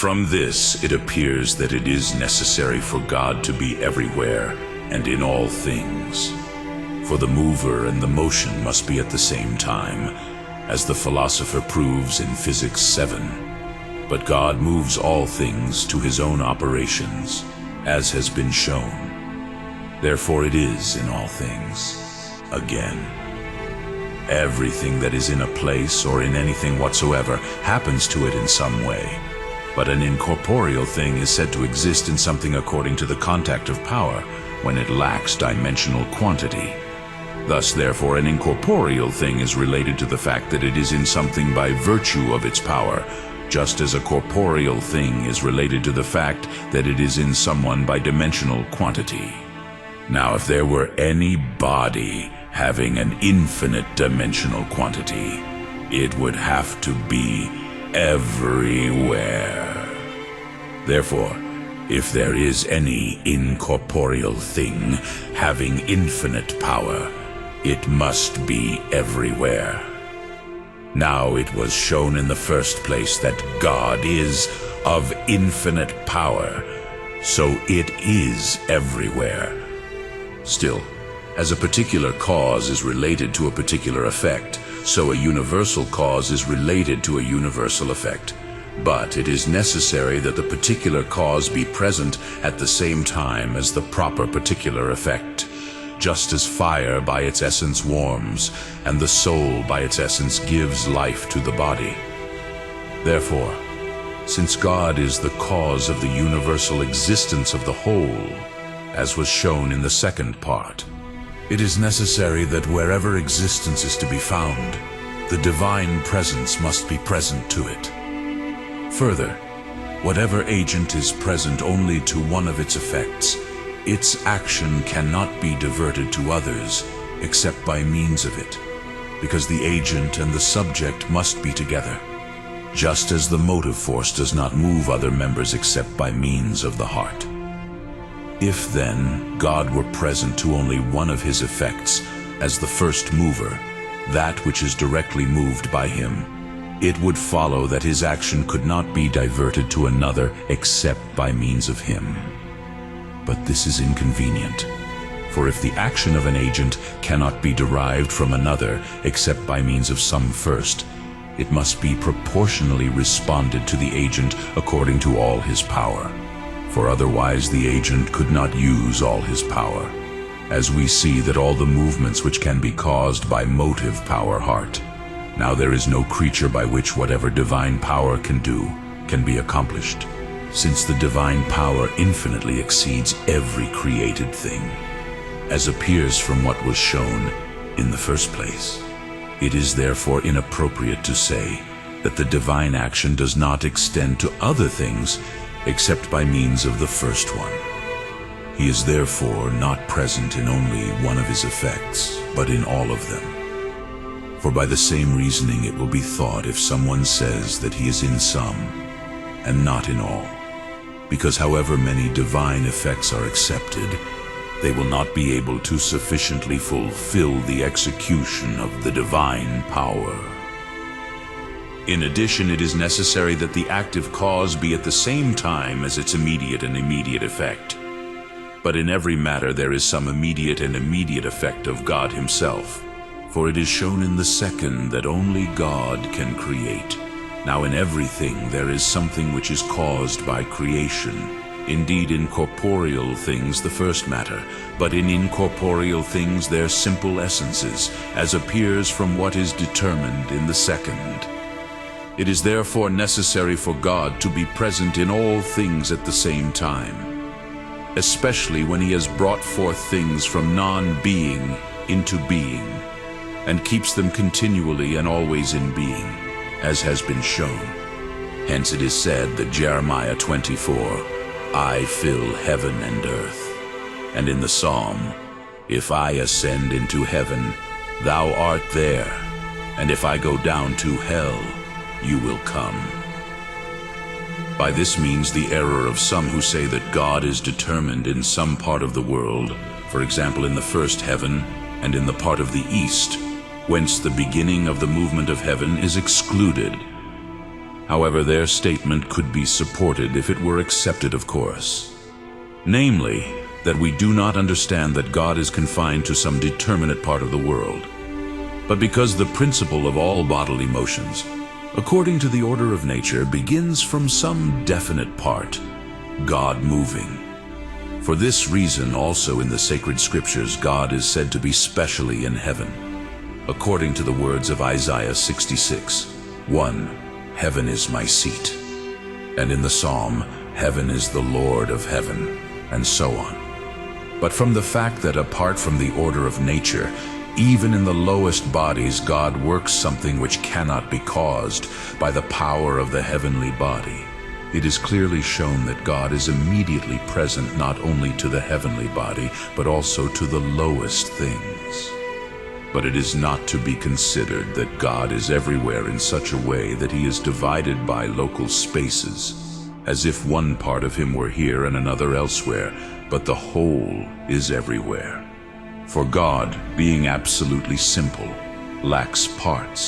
From this it appears that it is necessary for God to be everywhere and in all things. For the mover and the motion must be at the same time, as the Philosopher proves in Physics 7. But God moves all things to his own operations, as has been shown. Therefore it is in all things. Again, everything that is in a place or in anything whatsoever happens to it in some way. But an incorporeal thing is said to exist in something according to the contact of power, when it lacks dimensional quantity. Thus, therefore, an incorporeal thing is related to the fact that it is in something by virtue of its power, just as a corporeal thing is related to the fact that it is in someone by dimensional quantity. Now, if there were any body having an infinite dimensional quantity, it would have to be everywhere. Therefore, if there is any incorporeal thing having infinite power, it must be everywhere. Now it was shown in the first place that God is of infinite power, so it is everywhere. Still, as a particular cause is related to a particular effect, so a universal cause is related to a universal effect. But it is necessary that the particular cause be present at the same time as the proper particular effect, just as fire by its essence warms, and the soul by its essence gives life to the body. Therefore, since God is the cause of the universal existence of the whole, as was shown in the second part, it is necessary that wherever existence is to be found, the divine presence must be present to it. Further, whatever agent is present only to one of its effects, its action cannot be diverted to others except by means of it, because the agent and the subject must be together, just as the motive force does not move other members except by means of the heart. If then God were present to only one of his effects as the first mover, that which is directly moved by him, it would follow that his action could not be diverted to another except by means of him. But this is inconvenient, for if the action of an agent cannot be derived from another except by means of some first, it must be proportionally responded to the agent according to all his power. For otherwise the agent could not use all his power, as we see that all the movements which can be caused by motive power heart. Now there is no creature by which whatever divine power can do can be accomplished, since the divine power infinitely exceeds every created thing, as appears from what was shown in the first place. It is therefore inappropriate to say that the divine action does not extend to other things except by means of the first one. He is therefore not present in only one of his effects, but in all of them. For by the same reasoning it will be thought if someone says that he is in some, and not in all, because however many divine effects are accepted, they will not be able to sufficiently fulfill the execution of the divine power. In addition, it is necessary that the active cause be at the same time as its immediate and immediate effect. But in every matter there is some immediate and immediate effect of God himself. For it is shown in the second that only God can create. Now in everything there is something which is caused by creation. Indeed, in corporeal things the first matter, but in incorporeal things their simple essences, as appears from what is determined in the second. It is therefore necessary for God to be present in all things at the same time, especially when he has brought forth things from non-being into being, and keeps them continually and always in being, as has been shown. Hence it is said that Jeremiah 24, I fill heaven and earth. And in the Psalm, if I ascend into heaven, thou art there, and if I go down to hell, you will come. By this means the error of some who say that God is determined in some part of the world, for example in the first heaven and in the part of the east, whence the beginning of the movement of heaven is excluded. However, their statement could be supported if it were accepted, of course. Namely, that we do not understand that God is confined to some determinate part of the world, but because the principle of all bodily motions, according to the order of nature, begins from some definite part, God moving. For this reason also in the sacred scriptures God is said to be specially in heaven, according to the words of Isaiah 66:1, "Heaven is my seat," and in the Psalm, "Heaven is the Lord of heaven," and so on. But from the fact that apart from the order of nature, even in the lowest bodies God works something which cannot be caused by the power of the heavenly body, it is clearly shown that God is immediately present not only to the heavenly body, but also to the lowest things. But it is not to be considered that God is everywhere in such a way that he is divided by local spaces, as if one part of him were here and another elsewhere, but the whole is everywhere. For God, being absolutely simple, lacks parts,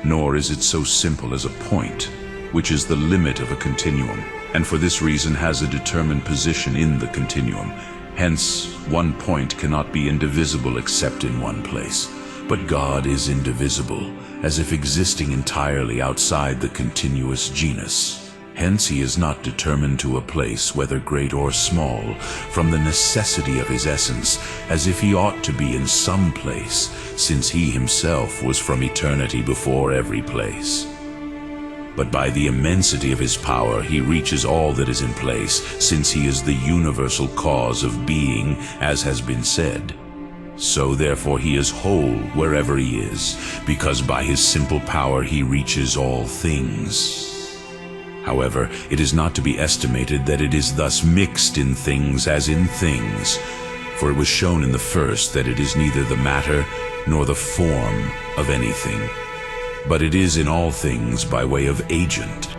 nor is it so simple as a point, which is the limit of a continuum, and for this reason has a determined position in the continuum. Hence, one point cannot be indivisible except in one place. But God is indivisible, as if existing entirely outside the continuous genus. Hence he is not determined to a place, whether great or small, from the necessity of his essence, as if he ought to be in some place, since he himself was from eternity before every place. But by the immensity of his power he reaches all that is in place, since he is the universal cause of being, as has been said. So therefore he is whole wherever he is, because by his simple power he reaches all things. However, it is not to be estimated that it is thus mixed in things as in things, for it was shown in the first that it is neither the matter nor the form of anything, but it is in all things by way of agent.